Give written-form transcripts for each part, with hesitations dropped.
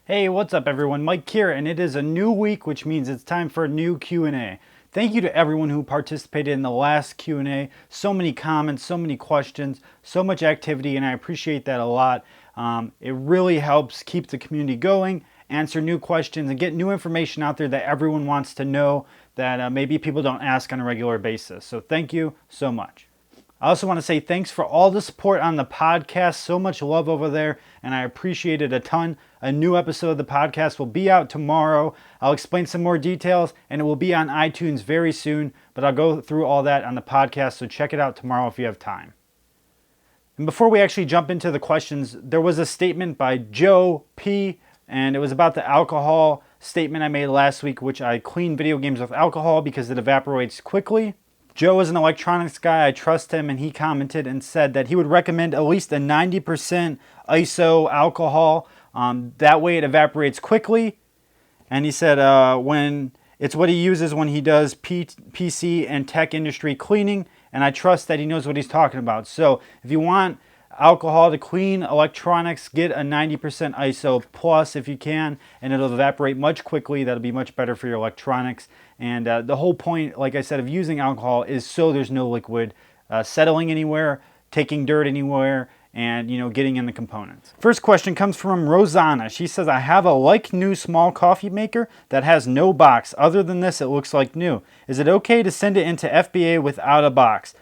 Hey, what's up everyone? Mike here, and it is a new week, which means it's time for a new Q&A. Thank you to everyone who participated in the last Q&A. So many comments, so many questions, so much activity, and I appreciate that a lot. It really helps keep the community going, answer new questions, and get new information out there that everyone wants to know that maybe people don't ask on a regular basis. So thank you so much. I also want to say thanks for all the support on the podcast. So much love over there, and I appreciate it a ton. A new episode of the podcast will be out tomorrow. I'll explain some more details, and it will be on iTunes very soon, but I'll go through all that on the podcast, so check it out tomorrow if you have time. And before we actually jump into the questions, there was a statement by Joe P., and it was about the alcohol statement I made last week, which I clean video games with alcohol because it evaporates quickly. Joe is an electronics guy. I trust him, and he commented and said that he would recommend at least a 90% ISO alcohol. That way it evaporates quickly. And he said when it's what he uses when he does PC and tech industry cleaning, and I trust that he knows what he's talking about. So if you want alcohol to clean electronics, get a 90% ISO plus if you can, and it'll evaporate much quickly. That'll be much better for your electronics. And the whole point, like I said, of using alcohol is so there's no liquid settling anywhere, taking dirt anywhere, and getting in the components. First question comes from Rosanna. She says, I have a like new small coffee maker that has no box. Other than this, it looks like new. Is it okay to send it into FBA without a box?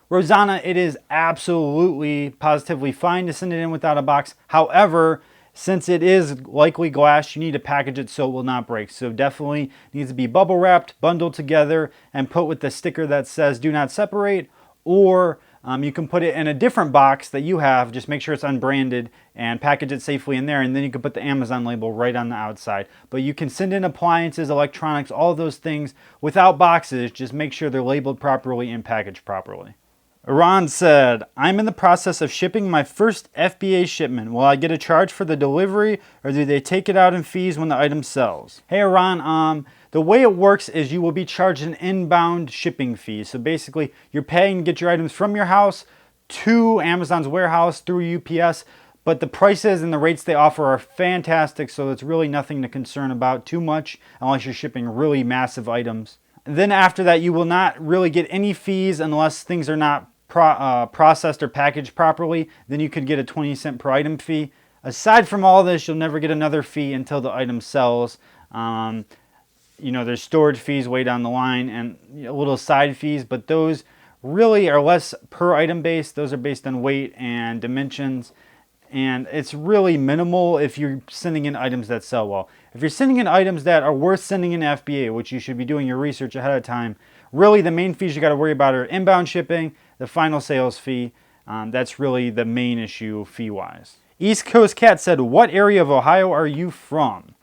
Rosanna, it is absolutely, positively fine to send it in without a box. However, since it is likely glass, you need to package it so it will not break. So definitely needs to be bubble wrapped, bundled together, and put with the sticker that says do not separate, or you can put it in a different box that you have. Just make sure it's unbranded and package it safely in there, and then you can put the Amazon label right on the outside. But you can send in appliances, electronics, all of those things without boxes. Just make sure they're labeled properly and packaged properly. Iran said, I'm in the process of shipping my first FBA shipment. Will I get a charge for the delivery, or do they take it out in fees when the item sells? Hey Iran, the way it works is you will be charged an inbound shipping fee. So basically, you're paying to get your items from your house to Amazon's warehouse through UPS, but the prices and the rates they offer are fantastic, so it's really nothing to concern about too much unless you're shipping really massive items. And then after that, you will not really get any fees unless things are not processed or packaged properly. Then you could get a 20 cent per item fee. Aside from all this, you'll never get another fee until the item sells. There's storage fees way down the line and little side fees, but those really are less per item based. Those are based on weight and dimensions, and it's really minimal if you're sending in items that sell well. If you're sending in items that are worth sending in FBA, which you should be doing your research ahead of time, really the main fees you got to worry about are inbound shipping, the final sales fee. That's really the main issue fee-wise. East Coast Cat said, what area of Ohio are you from?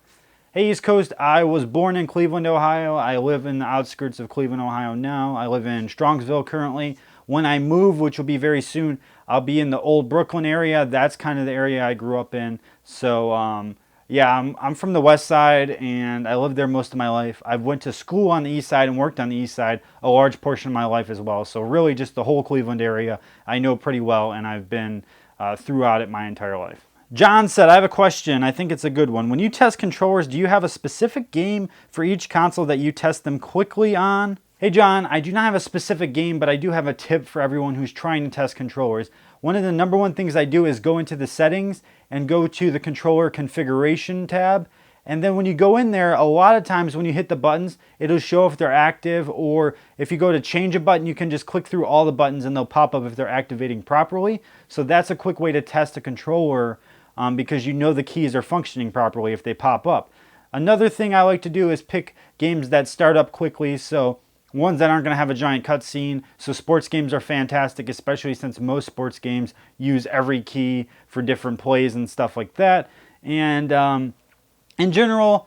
Hey East Coast, I was born in Cleveland, Ohio. I live in the outskirts of Cleveland, Ohio now. I live in Strongsville currently. When I move, which will be very soon, I'll be in the old Brooklyn area. That's kind of the area I grew up in. So I'm from the west side, and I lived there most of my life. I went to school on the east side and worked on the east side a large portion of my life as well. So really just the whole Cleveland area I know pretty well, and I've been throughout it my entire life. John said, I have a question. I think it's a good one. When you test controllers, do you have a specific game for each console that you test them quickly on? Hey John, I do not have a specific game, but I do have a tip for everyone who's trying to test controllers. One of the number one things I do is go into the settings and go to the controller configuration tab. And then when you go in there, a lot of times when you hit the buttons, it'll show if they're active, or if you go to change a button, you can just click through all the buttons and they'll pop up if they're activating properly. So that's a quick way to test a controller because you know the keys are functioning properly if they pop up. Another thing I like to do is pick games that start up quickly. So ones that aren't going to have a giant cutscene. So sports games are fantastic, especially since most sports games use every key for different plays and stuff like that. And in general,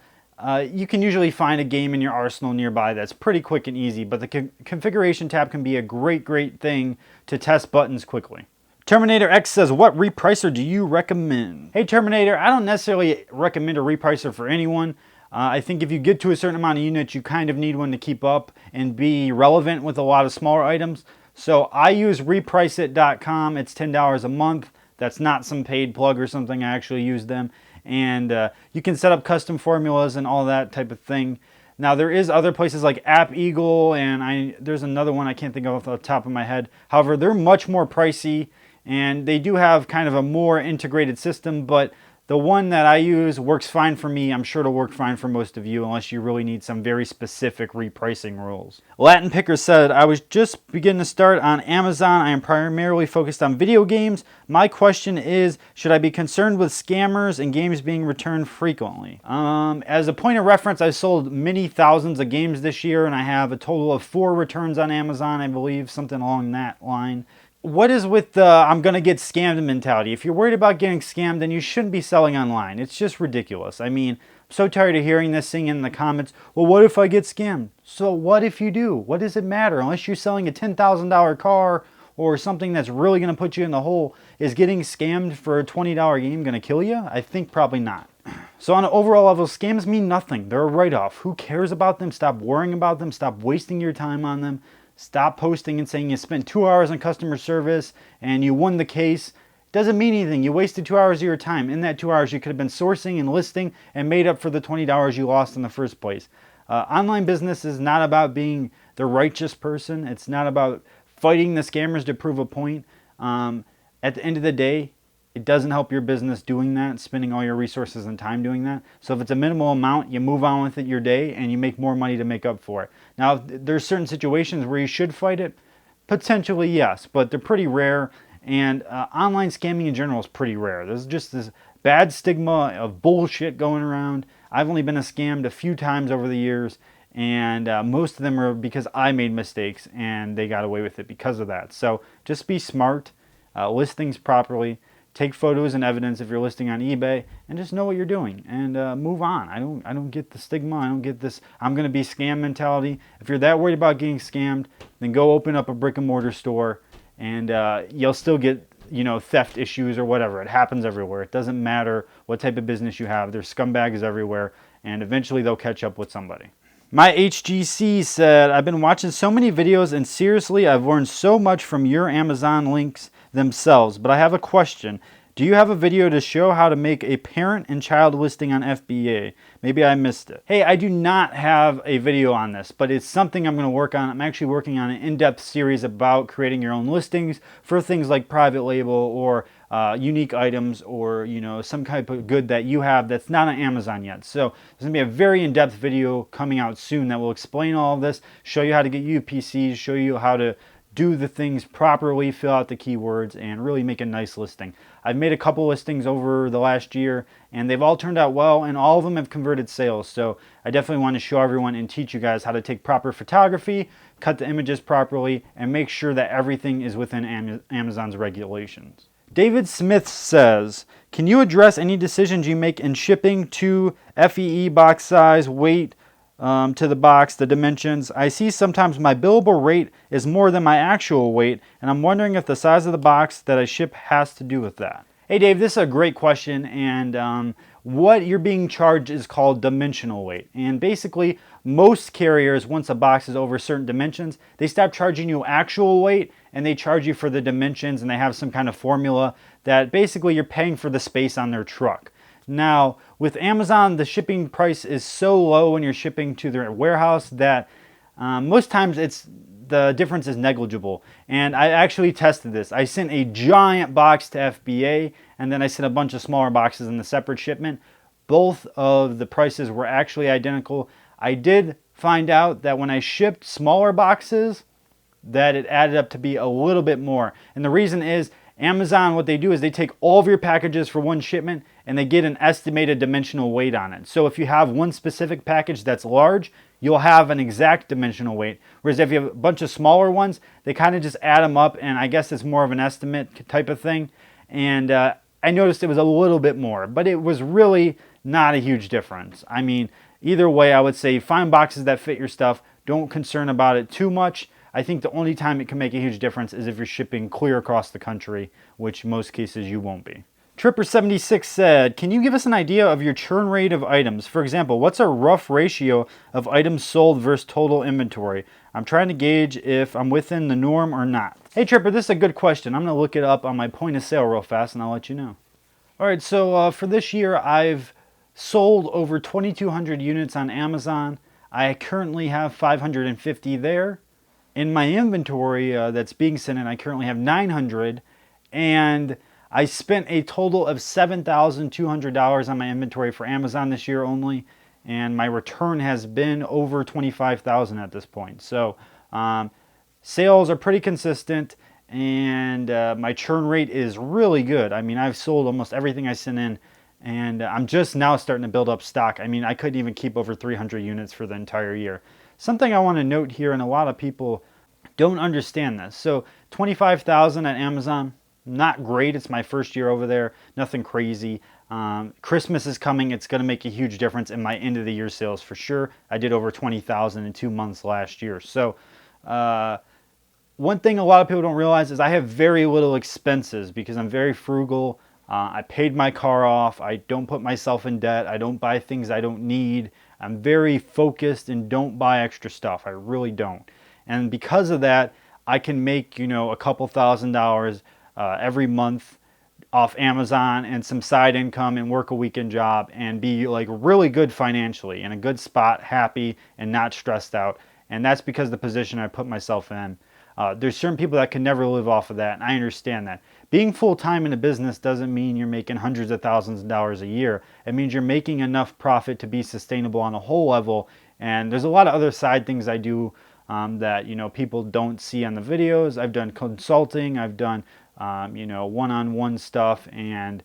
you can usually find a game in your arsenal nearby that's pretty quick and easy, but the configuration tab can be a great thing to test buttons quickly. Terminator X says, what repricer do you recommend? Hey Terminator, I don't necessarily recommend a repricer for anyone. I think if you get to a certain amount of units, you kind of need one to keep up and be relevant with a lot of smaller items. So I use repriceit.com. It's $10 a month. That's not some paid plug or something. I actually use them. and you can set up custom formulas and all that type of thing. Now there is other places like App Eagle, and there's another one I can't think of off the top of my head. However, they're much more pricey, and they do have kind of a more integrated system, but the one that I use works fine for me. I'm sure it'll work fine for most of you unless you really need some very specific repricing rules. Latin Picker said, I was just beginning to start on Amazon. I am primarily focused on video games. My question is, should I be concerned with scammers and games being returned frequently? As a point of reference, I sold many thousands of games this year, and I have a total of 4 returns on Amazon, I believe, something along that line. What is with the I'm going to get scammed mentality? If you're worried about getting scammed, then you shouldn't be selling online. It's just ridiculous. I mean, I'm so tired of hearing this thing in the comments. Well, what if I get scammed? So what if you do? What does it matter? Unless you're selling a $10,000 car or something that's really going to put you in the hole, is getting scammed for a $20 game going to kill you? I think probably not. So on an overall level, scams mean nothing. They're a write-off. Who cares about them? Stop worrying about them. Stop wasting your time on them. Stop posting and saying you spent 2 hours on customer service and you won the case. Doesn't mean anything. You wasted 2 hours of your time. In that 2 hours, you could have been sourcing and listing and made up for the $20 you lost in the first place. Online business is not about being the righteous person. It's not about fighting the scammers to prove a point. At the end of the day, it doesn't help your business doing that, spending all your resources and time doing that. So if it's a minimal amount, you move on with it your day and you make more money to make up for it. Now, there's certain situations where you should fight it. Potentially, yes, but they're pretty rare. And online scamming in general is pretty rare. There's just this bad stigma of bullshit going around. I've only been scammed a few times over the years, and most of them are because I made mistakes and they got away with it because of that. So just be smart, list things properly. Take photos and evidence if you're listing on eBay, and just know what you're doing and move on. I don't get the stigma. I don't get this I'm going to be scammed mentality. If you're that worried about getting scammed, then go open up a brick and mortar store, and you'll still get theft issues or whatever. It happens everywhere. It doesn't matter what type of business you have. There's scumbags everywhere, and eventually they'll catch up with somebody. My HGC said, I've been watching so many videos, and seriously, I've learned so much from your Amazon links themselves, but I have a question. Do you have a video to show how to make a parent and child listing on FBA? Maybe I missed it. Hey, I do not have a video on this, but it's something I'm going to work on. I'm actually working on an in-depth series about creating your own listings for things like private label or unique items, or some type of good that you have that's not on Amazon yet. So there's going to be a very in-depth video coming out soon that will explain all of this, show you how to get UPCs, show you how to do the things properly, fill out the keywords, and really make a nice listing. I've made a couple listings over the last year, and they've all turned out well, and all of them have converted sales. So I definitely want to show everyone and teach you guys how to take proper photography, cut the images properly, and make sure that everything is within Amazon's regulations. David Smith says, can you address any decisions you make in shipping to FEE box size, weight, to the box, the dimensions? I see sometimes my billable rate is more than my actual weight, and I'm wondering if the size of the box that I ship has to do with that. Hey Dave, this is a great question, and what you're being charged is called dimensional weight. And basically, most carriers, once a box is over certain dimensions, they stop charging you actual weight, and they charge you for the dimensions, and they have some kind of formula that basically you're paying for the space on their truck. Now, with Amazon, the shipping price is so low when you're shipping to their warehouse that most times the difference is negligible. And I actually tested this. I sent a giant box to FBA, and then I sent a bunch of smaller boxes in the separate shipment. Both of the prices were actually identical. I did find out that when I shipped smaller boxes, that it added up to be a little bit more. And the reason is, Amazon, what they do is they take all of your packages for one shipment and they get an estimated dimensional weight on it. So if you have one specific package that's large, you'll have an exact dimensional weight. Whereas if you have a bunch of smaller ones, they kind of just add them up, and I guess it's more of an estimate type of thing. And I noticed it was a little bit more, but it was really not a huge difference. I mean, either way, I would say find boxes that fit your stuff. Don't concern about it too much. I think the only time it can make a huge difference is if you're shipping clear across the country, which most cases you won't be. Tripper76 said, can you give us an idea of your churn rate of items? For example, what's a rough ratio of items sold versus total inventory? I'm trying to gauge if I'm within the norm or not. Hey Tripper, this is a good question. I'm going to look it up on my point of sale real fast and I'll let you know. All right, so for this year, I've sold over 2,200 units on Amazon. I currently have 550 there. In my inventory that's being sent in, I currently have 900, and I spent a total of $7,200 on my inventory for Amazon this year only, and my return has been over 25,000 at this point. So sales are pretty consistent, and my churn rate is really good. I mean, I've sold almost everything I sent in, and I'm just now starting to build up stock. I mean, I couldn't even keep over 300 units for the entire year. Something I want to note here, and a lot of people don't understand this. So 25,000 at Amazon, not great. It's my first year over there. Nothing crazy. Christmas is coming. It's going to make a huge difference in my end of the year sales for sure. I did over 20,000 in 2 months last year. So one thing a lot of people don't realize is I have very little expenses because I'm very frugal. I paid my car off. I don't put myself in debt. I don't buy things I don't need. I'm very focused and don't buy extra stuff. I really don't. And because of that, I can make, a couple $1,000s every month off Amazon and some side income and work a weekend job and be like really good financially, in a good spot, happy and not stressed out. And that's because of the position I put myself in. There's certain people that can never live off of that, and I understand that. Being full-time in a business doesn't mean you're making hundreds of thousands of dollars a year. It means you're making enough profit to be sustainable on a whole level. And there's a lot of other side things I do that people don't see on the videos. I've done consulting, I've done one-on-one stuff, and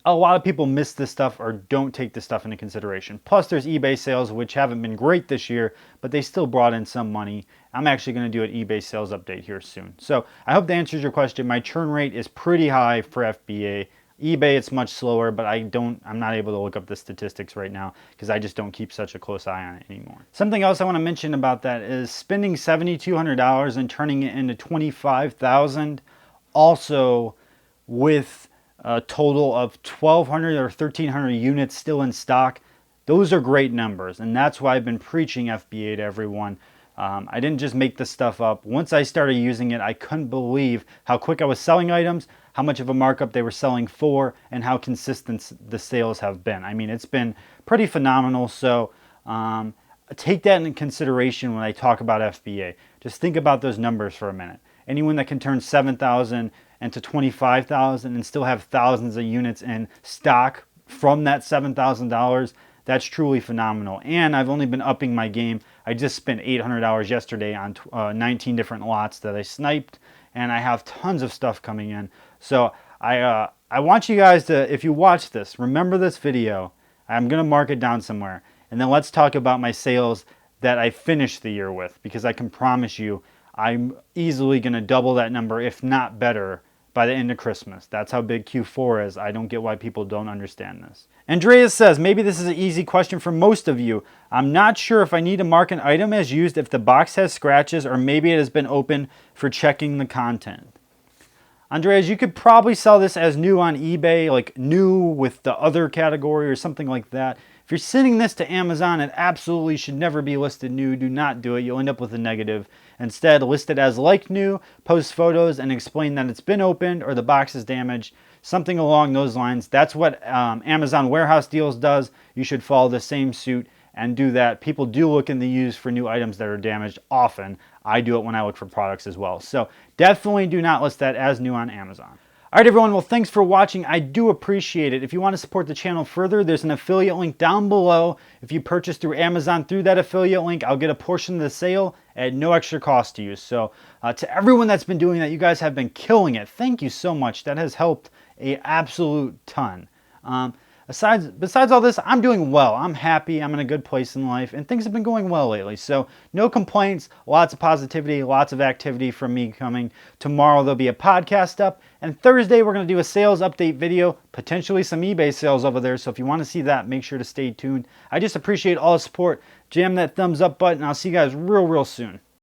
a lot of people miss this stuff or don't take this stuff into consideration. Plus, there's eBay sales, which haven't been great this year, but they still brought in some money. I'm actually going to do an eBay sales update here soon. So I hope that answers your question. My churn rate is pretty high for FBA. eBay, it's much slower, but I'm not able to look up the statistics right now because I just don't keep such a close eye on it anymore. Something else I want to mention about that is spending $7,200 and turning it into $25,000, also with a total of 1,200 or 1,300 units still in stock. Those are great numbers, and that's why I've been preaching FBA to everyone. I didn't just make this stuff up. Once I started using it, I couldn't believe how quick I was selling items, how much of a markup they were selling for, and how consistent the sales have been. I mean, it's been pretty phenomenal. So take that into consideration when I talk about FBA. Just think about those numbers for a minute. Anyone that can turn 7,000 into 25,000 and still have thousands of units in stock from that $7,000, that's truly phenomenal. And I've only been upping my game. I just spent $800 yesterday on 19 different lots that I sniped, and I have tons of stuff coming in. So I want you guys to, if you watch this, remember this video. I'm going to mark it down somewhere. And then let's talk about my sales that I finished the year with, because I can promise you I'm easily going to double that number, if not better, by the end of Christmas. That's how big Q4 is. I don't get why people don't understand this. Andreas says, maybe this is an easy question for most of you. I'm not sure if I need to mark an item as used if the box has scratches, or maybe it has been open for checking the content. Andreas, you could probably sell this as new on eBay, like new with the other category or something like that. If you're sending this to Amazon, it absolutely should never be listed new. Do not do it. You'll end up with a negative. Instead, list it as like new, post photos, and explain that it's been opened or the box is damaged. Something along those lines. That's what Amazon Warehouse Deals does. You should follow the same suit and do that. People do look in the used for new items that are damaged often. I do it when I look for products as well. So definitely do not list that as new on Amazon. All right, everyone. Well, thanks for watching. I do appreciate it. If you want to support the channel further, there's an affiliate link down below. If you purchase through Amazon through that affiliate link, I'll get a portion of the sale at no extra cost to you. So to everyone that's been doing that, you guys have been killing it. Thank you so much. That has helped an absolute ton. Besides all this, I'm doing well. I'm happy. I'm in a good place in life, and things have been going well lately. So no complaints, lots of positivity, lots of activity from me coming. Tomorrow there'll be a podcast up, and Thursday we're going to do a sales update video, potentially some eBay sales over there. So if you want to see that, make sure to stay tuned. I just appreciate all the support. Jam that thumbs up button. I'll see you guys real soon.